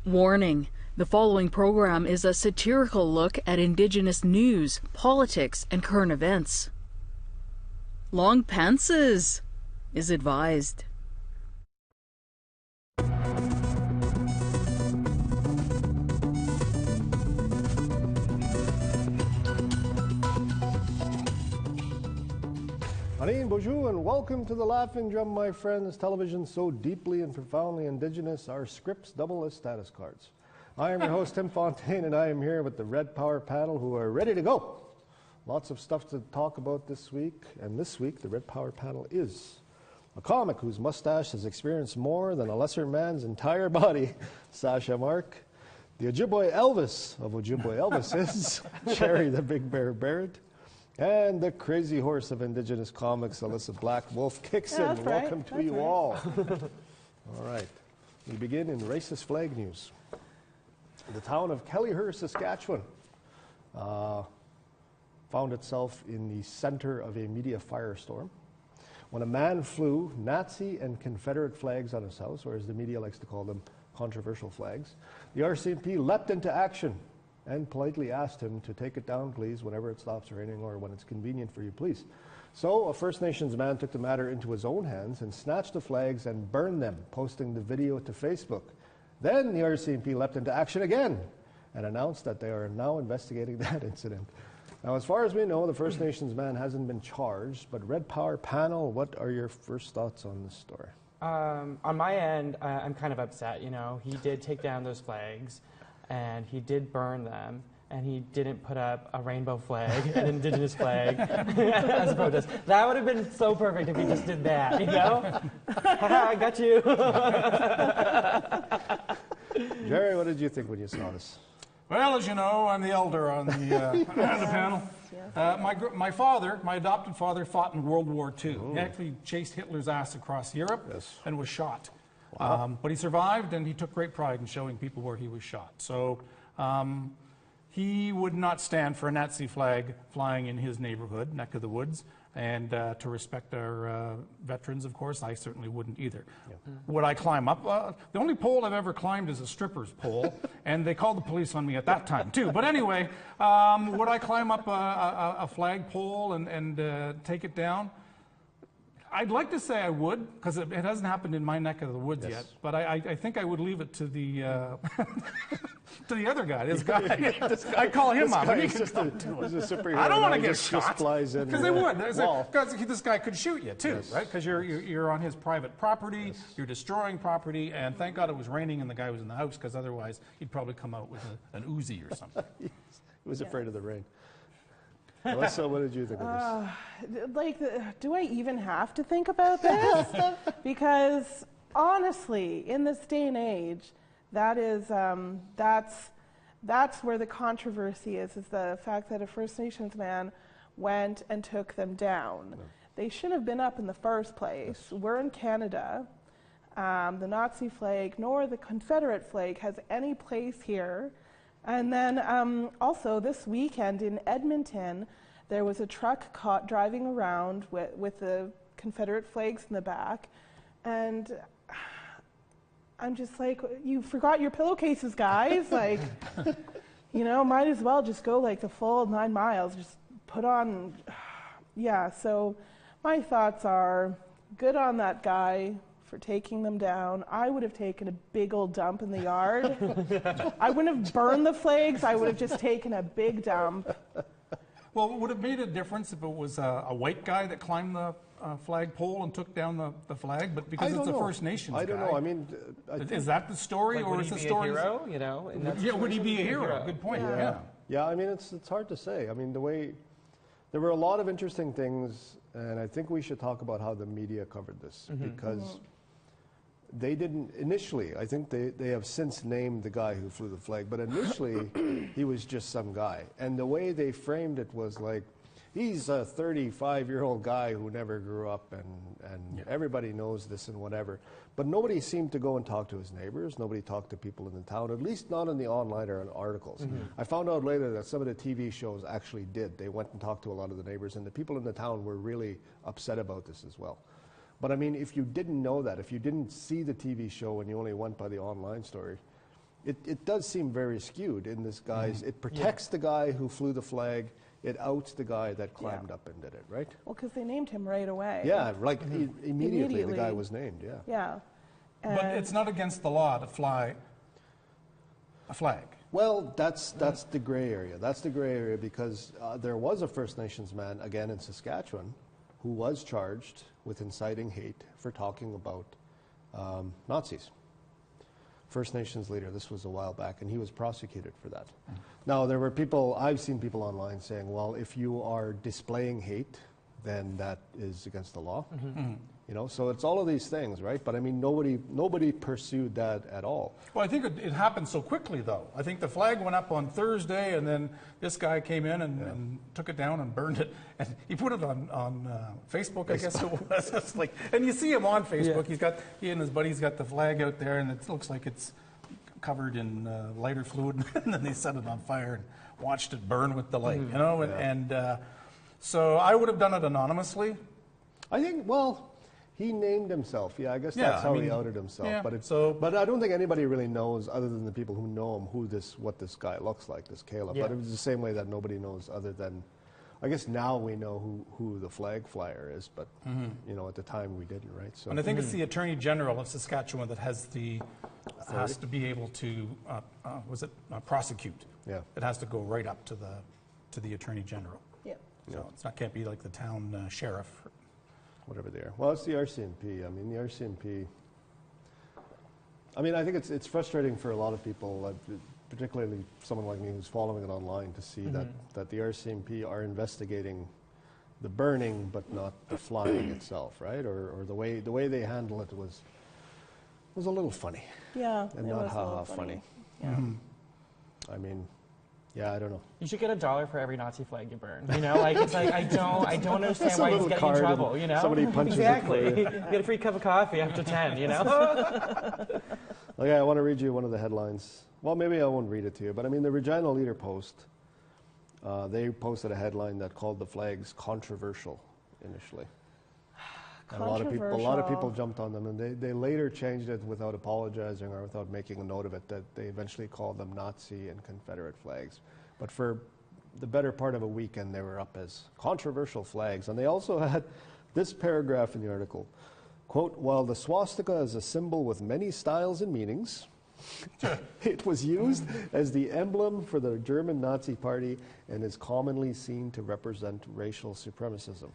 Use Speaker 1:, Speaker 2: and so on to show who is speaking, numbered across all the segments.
Speaker 1: Warning: the following program is a satirical look at Indigenous news, politics, and current events. Long pantses is advised.
Speaker 2: Anin, bonjour, and welcome to the Laughing Drum, my friends. Television so deeply and profoundly Indigenous, our scripts double as status cards. I am your host, Tim Fontaine, and I am here with the Red Power panel who are ready to go. Lots of stuff to talk about this week, and this week the Red Power panel is a comic whose mustache has experienced more than a lesser man's entire body, Sasha Mark. The Ojibwe Elvis of Ojibwe Elvis is Sherry the Big Bear Barrett. And the crazy horse of Indigenous comics, Alyssa Black Wolf Kickson. Welcome to you all. All right. We begin in racist flag news. The town of Kellyher, Saskatchewan, found itself in the center of a media firestorm when a man flew Nazi and Confederate flags on his house, or as the media likes to call them, controversial flags. The RCMP leapt into action and politely asked him to take it down, please, whenever it stops raining or when it's convenient for you, please. So a First Nations man took the matter into his own hands and snatched the flags and burned them, posting the video to Facebook. Then the RCMP leapt into action again and announced that they are now investigating that incident. Now, as far as we know, the First Nations man hasn't been charged, but Red Power panel, what are your first thoughts on this story?
Speaker 3: On my end, I'm kind of upset. You know, he did take down those flags, and he did burn them, and he didn't put up a rainbow flag, an Indigenous flag, as a protest. That would have been so perfect if he just did that, you know? I got you.
Speaker 2: Jerry, what did you think when you saw this?
Speaker 4: Well, as you know, I'm the elder on the, on the panel. My father, my adopted father, fought in World War II. He actually chased Hitler's ass across Europe and was shot. Wow. But he survived, and he took great pride in showing people where he was shot. So he would not stand for a Nazi flag flying in his neighborhood, neck of the woods. And to respect our veterans, of course, I certainly wouldn't either. Yeah. Would I climb up? The only pole I've ever climbed is a stripper's pole, and they called the police on me at that time, too. But anyway, would I climb up a flag pole and take it down? I'd like to say I would, because it hasn't happened in my neck of the woods yet. But I think I would leave it to the to the other guy. This guy, I call him up. He's a
Speaker 2: superhero.
Speaker 4: I don't want to get shot.
Speaker 2: Just flies in.
Speaker 4: Because they would. Because this guy could shoot you too, right? Because you're on his private property. You're destroying property, and thank God it was raining and the guy was in the house, because otherwise he'd probably come out with an Uzi or something.
Speaker 2: He was afraid of the rain. Melissa, what did you think of this?
Speaker 5: Do I even have to think about this? Because honestly, in this day and age, that is that's where the controversy is the fact that a First Nations man went and took them down. No. They shouldn't have been up in the first place. Yes. We're in Canada. The Nazi flag nor the Confederate flag has any place here. And then also this weekend in Edmonton, there was a truck caught driving around with the Confederate flags in the back. And I'm just like, you forgot your pillowcases, guys. Like, you know, might as well just go like the full 9 miles. Just put on, yeah. So my thoughts are, good on that guy for taking them down. I would have taken a big old dump in the yard. I wouldn't have burned the flags. I would have just taken a big dump.
Speaker 4: Well, would it have made a difference if it was a white guy that climbed the flagpole and took down the flag? But because it's a First Nations guy.
Speaker 2: I don't know. I mean,
Speaker 4: is that the story,
Speaker 3: like,
Speaker 4: or is the story?
Speaker 3: Would he be a hero? You know?
Speaker 4: Yeah, would he be a hero? Good point. Yeah.
Speaker 2: Yeah. I mean, it's hard to say. I mean, there were a lot of interesting things, and I think we should talk about how the media covered this, because they didn't initially. I think they have since named the guy who flew the flag, but initially he was just some guy. And the way they framed it was like, he's a 35-year-old guy who never grew up, and everybody knows this and whatever. But nobody seemed to go and talk to his neighbors. Nobody talked to people in the town, at least not in the online or in articles. I found out later that some of the TV shows actually did. They went and talked to a lot of the neighbors, and the people in the town were really upset about this as well. But I mean, if you didn't know that, if you didn't see the TV show and you only went by the online story, it does seem very skewed in this guy's. It protects the guy who flew the flag. It outs the guy that climbed up and did it, right?
Speaker 5: Well, because they named him right away.
Speaker 2: Yeah, like immediately the guy was named, yeah.
Speaker 5: Yeah.
Speaker 4: But it's not against the law to fly a flag.
Speaker 2: Well, that's the gray area. That's the gray area because there was a First Nations man, again in Saskatchewan, who was charged with inciting hate for talking about Nazis. First Nations leader, this was a while back, and he was prosecuted for that. Now, there were people, I've seen people online saying, well, if you are displaying hate, then that is against the law. You know, so it's all of these things, right? But I mean, nobody pursued that at all.
Speaker 4: Well, I think it happened so quickly, though. I think the flag went up on Thursday, and then this guy came in and took it down and burned it. And he put it on Facebook, I guess it was. It's like, and you see him on Facebook. He and his buddies got the flag out there, and it looks like it's covered in lighter fluid. And then they set it on fire and watched it burn with delight. You know, and so I would have done it anonymously.
Speaker 2: I think, well, he named himself. Yeah, I guess that's how he outed himself.
Speaker 4: Yeah,
Speaker 2: but I don't think anybody really knows, other than the people who know him, what this guy looks like, this Caleb. But it was the same way that nobody knows, other than, I guess now we know who the flag flyer is. But you know, at the time we didn't, right? So.
Speaker 4: And I think it's the Attorney General of Saskatchewan that has to be able to prosecute.
Speaker 2: Yeah,
Speaker 4: it has to go right up to the Attorney General.
Speaker 5: Yeah.
Speaker 4: So it can't be like the town sheriff.
Speaker 2: Whatever they are. Well, it's the RCMP. I mean, the RCMP. I mean, I think it's frustrating for a lot of people, particularly someone like me who's following it online, to see that the RCMP are investigating the burning, but not the flying itself, right? Or the way they handle it was a little funny.
Speaker 5: Yeah,
Speaker 2: and not ha-ha funny.
Speaker 5: Yeah.
Speaker 2: I mean. Yeah, I don't know.
Speaker 3: You should get $1 for every Nazi flag you burn. You know, like it's like I don't understand why he's getting in trouble. You know,
Speaker 2: somebody punches
Speaker 3: exactly.
Speaker 2: it for you.
Speaker 3: You get a free cup of coffee after 10. You know.
Speaker 2: Okay, I want to read you one of the headlines. Well, maybe I won't read it to you, but I mean the Regina Leader Post. They posted a headline that called the flags controversial initially. And a lot of people jumped on them, and they later changed it without apologizing or without making a note of it, that they eventually called them Nazi and Confederate flags. But for the better part of a weekend, they were up as controversial flags. And they also had this paragraph in the article, quote, while the swastika is a symbol with many styles and meanings, it was used as the emblem for the German Nazi Party and is commonly seen to represent racial supremacism.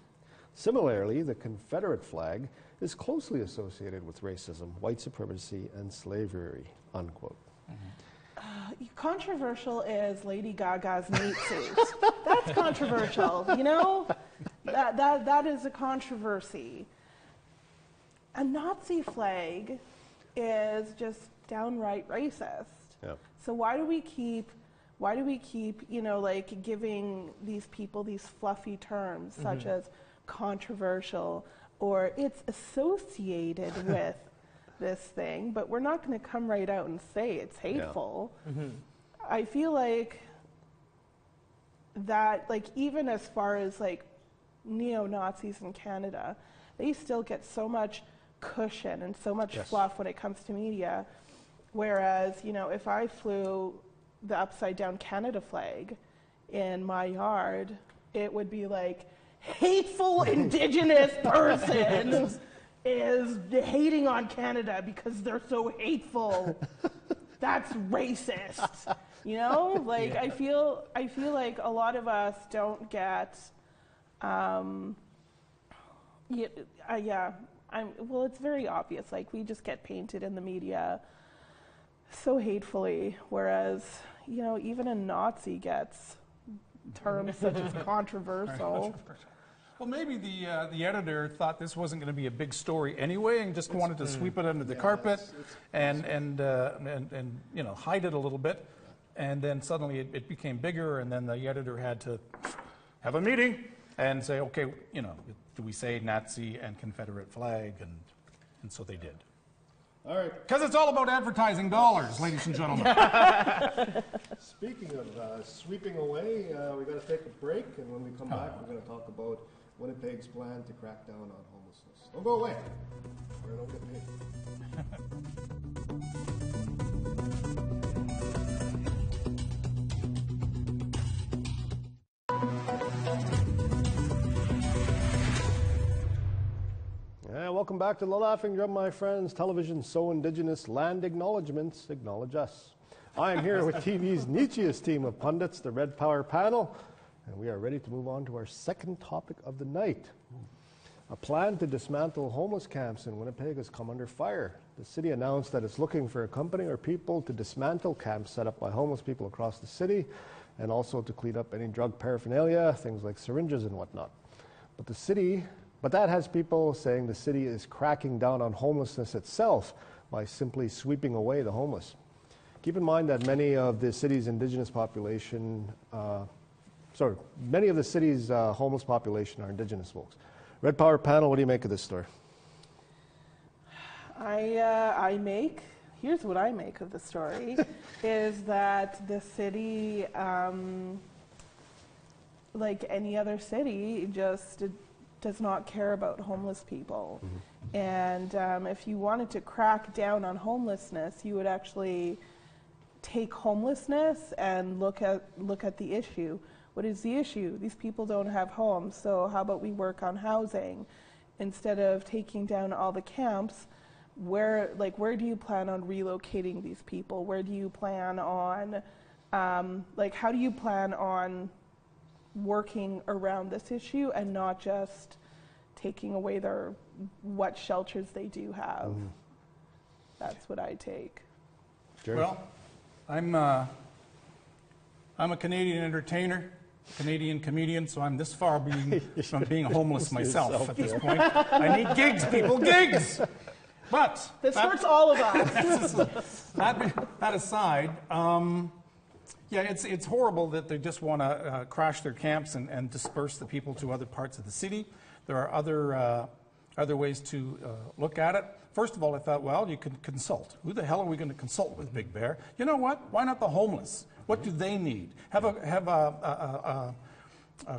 Speaker 2: Similarly, the Confederate flag is closely associated with racism, white supremacy, and slavery, unquote.
Speaker 5: Controversial is Lady Gaga's meat suit. That's controversial, you know? That is a controversy. A Nazi flag is just downright racist.
Speaker 2: Yeah.
Speaker 5: So why do we keep, you know, like giving these people these fluffy terms such as controversial, or it's associated with this thing, but we're not going to come right out and say it's hateful. I feel like that, like, even as far as like neo-Nazis in Canada, they still get so much cushion and so much fluff when it comes to media, whereas, you know, if I flew the upside down Canada flag in my yard, it would be like, hateful Indigenous person is hating on Canada because they're so hateful. That's racist. You know, like I feel like a lot of us don't get. Well, it's very obvious. Like we just get painted in the media so hatefully, whereas, you know, even a Nazi gets terms such as controversial.
Speaker 4: Well, maybe the editor thought this wasn't going to be a big story anyway, and just wanted to sweep it under the carpet and you know, hide it a little bit, and then suddenly it became bigger, and then the editor had to have a meeting and say, okay, you know, do we say Nazi and Confederate flag, and so they did.
Speaker 2: All right.
Speaker 4: Because it's all about advertising dollars, ladies and gentlemen.
Speaker 2: Speaking of sweeping away, we've got to take a break, and when we come back, we're going to talk about Winnipeg's plan to crack down on homelessness. Don't go away. Or don't get paid. welcome back to The Laughing Drum, my friends. Television so Indigenous, land acknowledgements, acknowledge us. I am here with TV's nichiest team of pundits, the Red Power panel, and we are ready to move on to our second topic of the night. A plan to dismantle homeless camps in Winnipeg has come under fire. The city announced that it's looking for a company or people to dismantle camps set up by homeless people across the city, and also to clean up any drug paraphernalia, things like syringes and whatnot. But that has people saying the city is cracking down on homelessness itself by simply sweeping away the homeless. Keep in mind that many of the city's Indigenous population, homeless population are Indigenous folks. Red Power panel, what do you make of this story?
Speaker 5: Here's what I make of the story, is that the city, like any other city, just does not care about homeless people. Mm-hmm. And if you wanted to crack down on homelessness, you would actually take homelessness and look at the issue. What is the issue? These people don't have homes, so how about we work on housing? Instead of taking down all the camps, where do you plan on relocating these people? Where do you plan on, how do you plan on working around this issue and not just taking away what shelters they do have? Mm-hmm. That's what I take.
Speaker 2: Jerry?
Speaker 4: Well, I'm a Canadian entertainer, Canadian comedian, so I'm this far from being homeless myself at this point. I need gigs, people, gigs! But
Speaker 5: this hurts all of us.
Speaker 4: that aside, it's horrible that they just want to crash their camps and disperse the people to other parts of the city. There are other ways to look at it. First of all, I thought, well, you can consult. Who the hell are we going to consult with, Big Bear? You know what? Why not the homeless? What do they need? Have a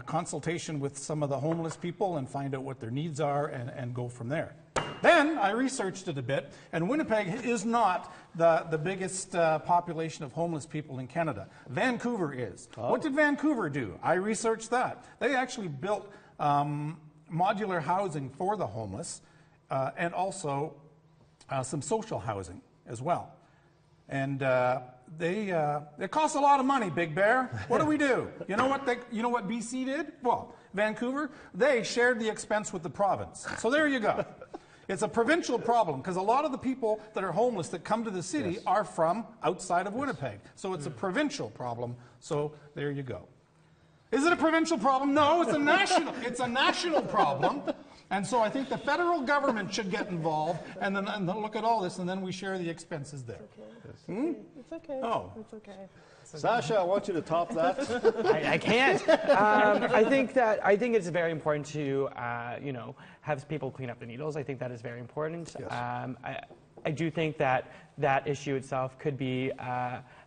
Speaker 4: consultation with some of the homeless people and find out what their needs are and go from there. Then I researched it a bit, and Winnipeg is not the biggest population of homeless people in Canada. Vancouver is. Oh. What did Vancouver do? I researched that. They actually built modular housing for the homeless and also some social housing as well. And it costs a lot of money, Big Bear. What do? You know what BC did? Well, Vancouver, they shared the expense with the province. So there you go. It's a provincial problem because a lot of the people that are homeless that come to the city are from outside of Winnipeg. So it's a provincial problem. So there you go. Is it a provincial problem? No, it's a national problem. And so I think the federal government should get involved and then look at all this, and then we share the expenses there.
Speaker 5: It's okay. It's okay.
Speaker 4: Oh.
Speaker 5: It's okay.
Speaker 2: Sasha, I want you to top that.
Speaker 3: I can't. I think it's very important to have people clean up the needles. I think that is very important. Yes. I do think that issue itself could be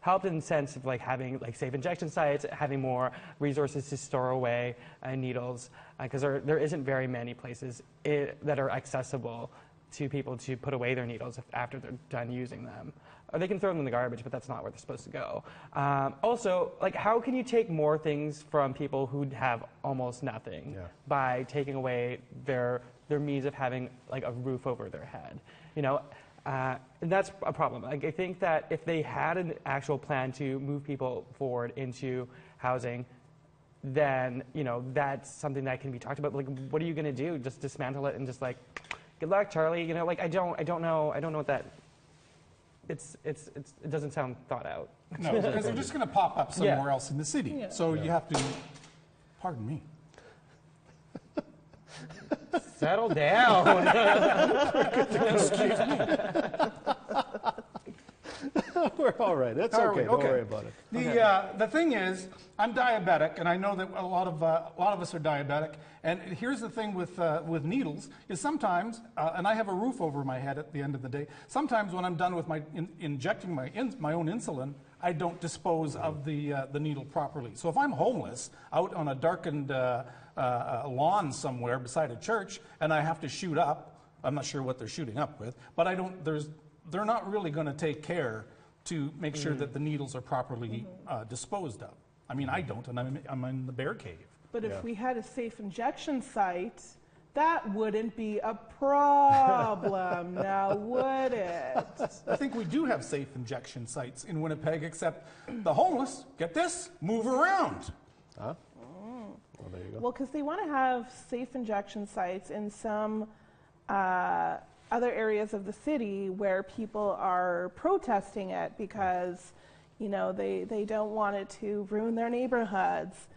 Speaker 3: helped in the sense of having safe injection sites, having more resources to store away needles, because there isn't very many places that are accessible to people to put away their needles after they're done using them. Or they can throw them in the garbage, but that's not where they're supposed to go. Also, how can you take more things from people who have almost nothing by taking away their means of having a roof over their head? And that's a problem. I think that if they had an actual plan to move people forward into housing, then that's something that can be talked about. What are you going to do? Just dismantle it and just good luck, Charlie. I don't know what that. It doesn't sound thought out.
Speaker 4: No, because they're just going to pop up somewhere else in the city. Yeah. So you have to. Pardon me.
Speaker 3: Settle down.
Speaker 4: Excuse me.
Speaker 2: We're all right. It's okay. Don't worry about it.
Speaker 4: The thing is, I'm diabetic, and I know that a lot of us are diabetic. And here's the thing with needles is sometimes, and I have a roof over my head at the end of the day. Sometimes when I'm done with injecting my own insulin, I don't dispose of the needle properly. So if I'm homeless out on a darkened lawn somewhere beside a church, and I have to shoot up, I'm not sure what they're shooting up with, but they're not really going to take care to make sure that the needles are properly disposed of. I mean, I don't, and I'm in the bear cave.
Speaker 5: But if we had a safe injection site, That wouldn't be a problem now, would it?
Speaker 4: I think we do have safe injection sites in Winnipeg, except the homeless, get this, move around.
Speaker 2: Huh? Well, there you go.
Speaker 5: Well, because they want to have safe injection sites in some other areas of the city where people are protesting it because, you know, they don't want it to ruin their neighborhoods.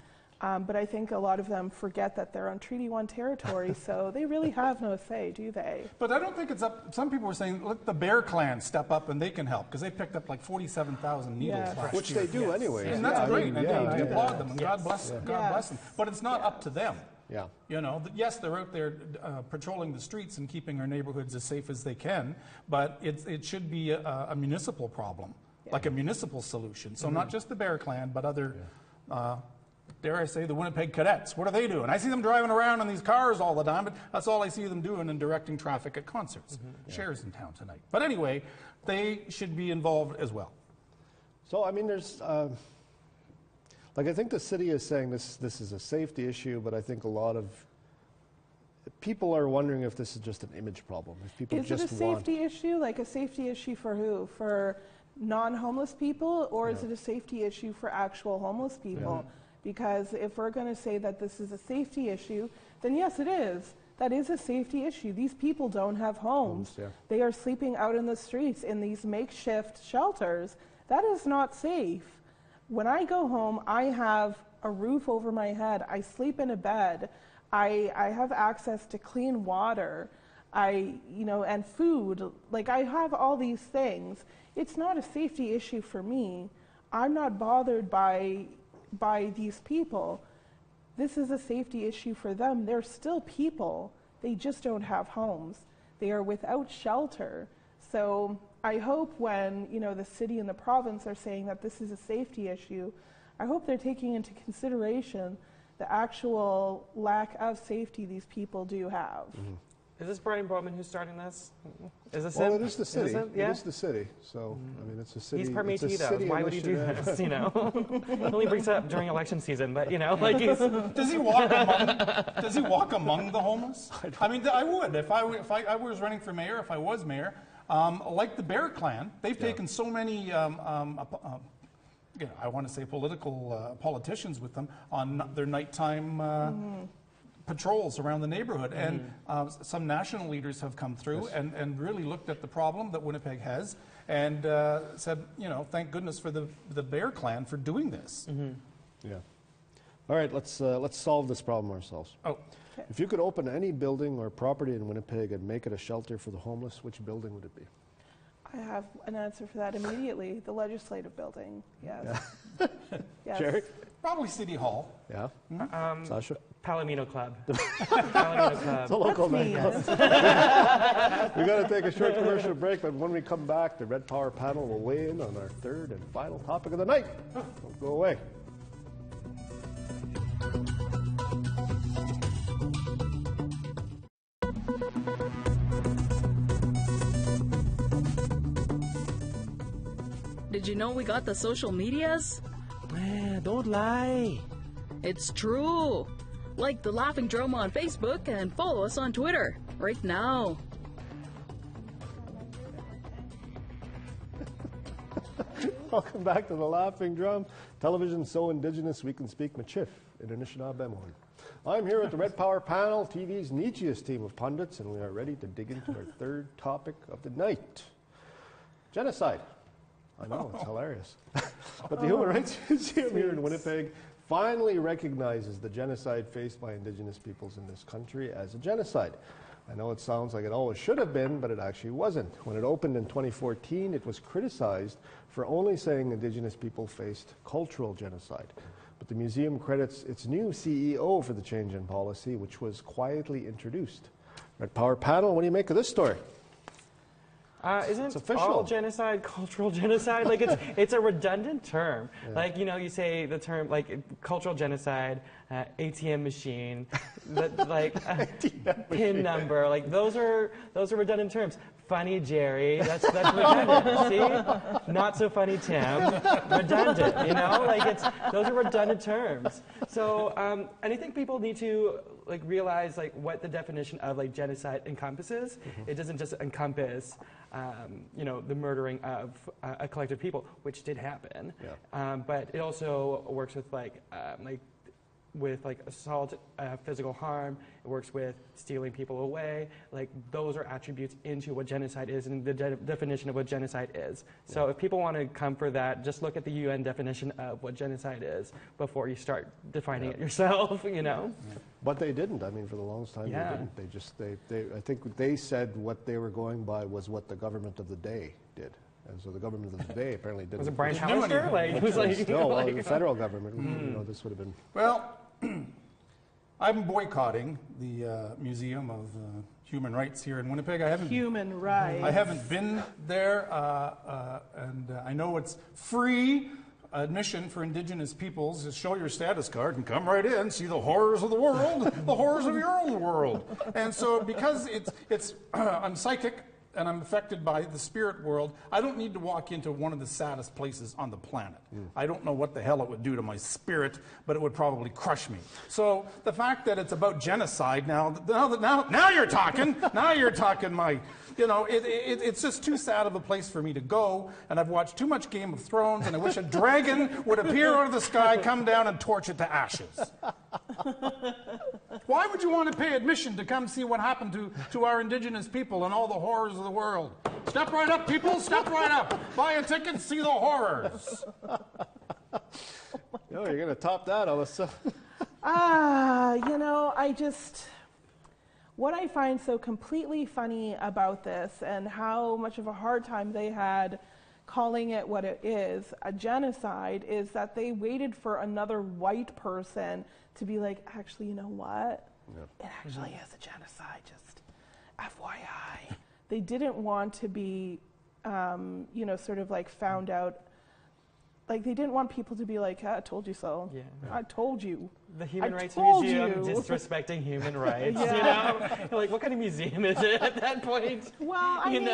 Speaker 5: But I think a lot of them forget that they're on Treaty 1 territory, so they really have no say, do they?
Speaker 4: But I don't think it's up. Some people were saying, let the Bear Clan step up and they can help, because they picked up like 47,000 needles
Speaker 5: Yes.
Speaker 4: last
Speaker 2: Which
Speaker 4: year.
Speaker 2: they do anyway.
Speaker 4: And that's great, and
Speaker 2: yeah,
Speaker 4: I applaud them, and
Speaker 3: Yes.
Speaker 4: God bless them. But it's not up to them.
Speaker 2: Yeah.
Speaker 4: You know, yes, they're out there patrolling the streets and keeping our neighborhoods as safe as they can, but it should be a municipal problem, like a municipal solution. So not just the Bear Clan, but other, dare I say, the Winnipeg Cadets. What are they doing? I see them driving around in these cars all the time, but that's all I see them doing, and directing traffic at concerts. Cher's in town tonight. But anyway, they should be involved as well.
Speaker 2: So, I mean, there's, like, I think the city is saying this is a safety issue, but I think a lot of people are wondering if this is just an image problem. If people
Speaker 5: Is
Speaker 2: just
Speaker 5: it a safety issue? Like a safety issue for who? For non-homeless people, or is it a safety issue for actual homeless people? Because if we're going to say that this is a safety issue, then yes, it is. That is a safety issue. These people don't have homes.
Speaker 2: Yeah.
Speaker 5: They are sleeping out in the streets in these makeshift shelters. That is not safe. When I go home, I have a roof over my head. I sleep in a bed. I have access to clean water, and food. Like, I have all these things. It's not a safety issue for me. I'm not bothered by these people. This is a safety issue for them. They're still people. They just don't have homes. They are without shelter. So I hope when, the city and the province are saying that this is a safety issue, I hope they're taking into consideration the actual lack of safety these people do have.
Speaker 3: Is this Brian Bowman who's starting this? Is this
Speaker 2: Well,
Speaker 3: him?
Speaker 2: it is the city.
Speaker 3: Yeah?
Speaker 2: It is the city. So, I mean, it's a city.
Speaker 3: He's part
Speaker 2: it's a
Speaker 3: Métis, though.
Speaker 2: city
Speaker 3: Why would he do
Speaker 2: initiative.
Speaker 3: this? He only brings it up during election season, but like he's.
Speaker 4: Does he walk among the homeless? I mean, I would if I was running for mayor. If I was mayor, like the Bear Clan, they've taken so many. I want to say politicians with them on their nighttime patrols around the neighborhood. And some national leaders have come through and really looked at the problem that Winnipeg has and said, thank goodness for the Bear Clan for doing this.
Speaker 2: Yeah. All right, let's solve this problem ourselves.
Speaker 4: Oh.
Speaker 2: If you could open any building or property in Winnipeg and make it a shelter for the homeless, which building would it be?
Speaker 5: I have an answer for that immediately. The legislative building, yes. Yes.
Speaker 2: Jerry?
Speaker 4: Probably City Hall.
Speaker 2: Yeah. Sasha?
Speaker 3: Palomino Club. Palomino
Speaker 2: It's a
Speaker 3: Club.
Speaker 2: local
Speaker 5: Me,
Speaker 2: name.
Speaker 5: yes.
Speaker 2: We've got to take a short commercial break, but when we come back, the Red Power panel will weigh in on our third and final topic of the night. Don't go away.
Speaker 1: Did you know we got the social medias?
Speaker 3: Don't lie.
Speaker 1: It's true. Like the Laughing Drum on Facebook and follow us on Twitter right now.
Speaker 2: Welcome back to the Laughing Drum. Television so Indigenous we can speak Machif in Anishinaabe Bemon. I'm here with the Red Power panel, TV's nichiest team of pundits, and we are ready to dig into our third topic of the night. Genocide. I know, it's hilarious. But the Human Rights Museum here in Winnipeg finally recognizes the genocide faced by Indigenous peoples in this country as a genocide. I know it sounds like it always should have been, but it actually wasn't. When it opened in 2014, it was criticized for only saying Indigenous people faced cultural genocide. But the museum credits its new CEO for the change in policy, which was quietly introduced. Red Power panel, what do you make of this story?
Speaker 3: Isn't
Speaker 2: official.
Speaker 3: all genocide cultural genocide? Like it's a redundant term.
Speaker 2: Yeah.
Speaker 3: Like you say the term like cultural genocide, ATM machine, PIN number. Like those are redundant terms. Funny Jerry, that's redundant. See, not so funny Tim, redundant. Those are redundant terms. So and I think people need to like realize like what the definition of like genocide encompasses. It doesn't just encompass you know, the murdering of a collective people, which did happen, but it also works with like assault, physical harm. It works with stealing people away. Like those are attributes into what genocide is and the definition of what genocide is. So if people want to come for that, just look at the UN definition of what genocide is before you start defining it yourself. You know.
Speaker 2: But they didn't. I mean, for the longest time, they didn't. They just I think they said what they were going by was what the government of the day did. And so the government of the day apparently didn't.
Speaker 3: Was it Brian Hallister? Like, it was like,
Speaker 2: no, well, the federal government. You know, this would have been.
Speaker 4: Well, I'm boycotting the Museum of Human Rights here in Winnipeg. I haven't.
Speaker 5: Human rights.
Speaker 4: I haven't been there, and I know it's free admission for Indigenous peoples. Just show your status card and come right in, see the horrors of the world, the horrors of your own world. And so, because it's I'm psychic. And I'm affected by the spirit world, I don't need to walk into one of the saddest places on the planet. I don't know what the hell it would do to my spirit, but it would probably crush me. So the fact that it's about genocide now you're talking. Now you're talking my, you know, it's just too sad of a place for me to go. And I've watched too much Game of Thrones, and I wish a dragon would appear out of the sky, come down, and torch it to ashes. Why would you want to pay admission to come see what happened to our Indigenous people and all the horrors of the world? Step right up, people. Step right up. Buy a ticket, see the horrors.
Speaker 2: No, you're going to top that, Alyssa.
Speaker 5: You know, what I find so completely funny about this and how much of a hard time they had calling it what it is, a genocide, is that they waited for another white person to be like, actually, you know what? It actually is a genocide, just FYI. They didn't want to be, you know, sort of like found out. Like, they didn't want people to be like, I told you so. Yeah. I told you.
Speaker 3: The Human Rights Museum disrespecting human rights, you know? Like, what kind of museum is it at that point?
Speaker 5: Well, I mean,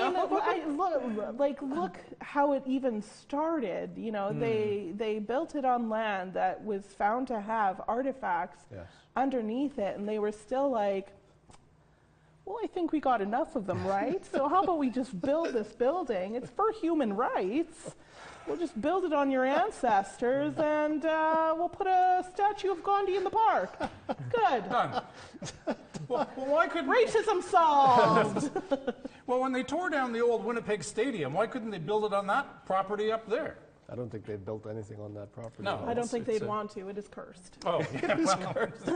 Speaker 5: look how it even started. You know, they built it on land that was found to have artifacts underneath it, and they were still like, well, I think we got enough of them, right? So how about we just build this building? It's for human rights. We'll just build it on your ancestors, and we'll put a statue of Gandhi in the park. Good.
Speaker 4: Done. Well, why couldn't
Speaker 5: racism solved?
Speaker 4: Well, when they tore down the old Winnipeg Stadium, why couldn't they build it on that property up there?
Speaker 2: I don't think they've built anything on that property.
Speaker 4: No,
Speaker 5: I don't think they'd want to. It is cursed.
Speaker 4: Oh, yeah, it is cursed.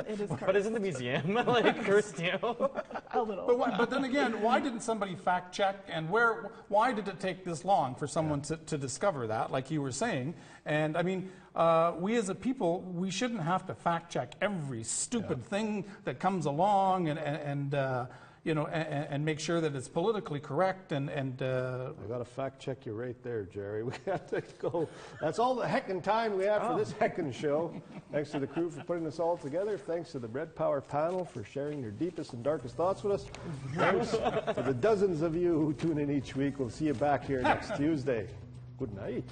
Speaker 5: It is cursed.
Speaker 3: But isn't the museum like cursed too?
Speaker 5: A little.
Speaker 4: But then again, why didn't somebody fact check, and why did it take this long for someone to discover that, like you were saying? And I mean, we as a people, we shouldn't have to fact check every stupid thing that comes along and you know, and make sure that it's politically correct and
Speaker 2: I got to fact check you right there, Jerry. We got to go. That's all the heckin' time we have for this heckin' show. Thanks to the crew for putting this all together. Thanks to the Red Power panel for sharing your deepest and darkest thoughts with us. Thanks to the dozens of you who tune in each week. We'll see you back here next Tuesday. Good night.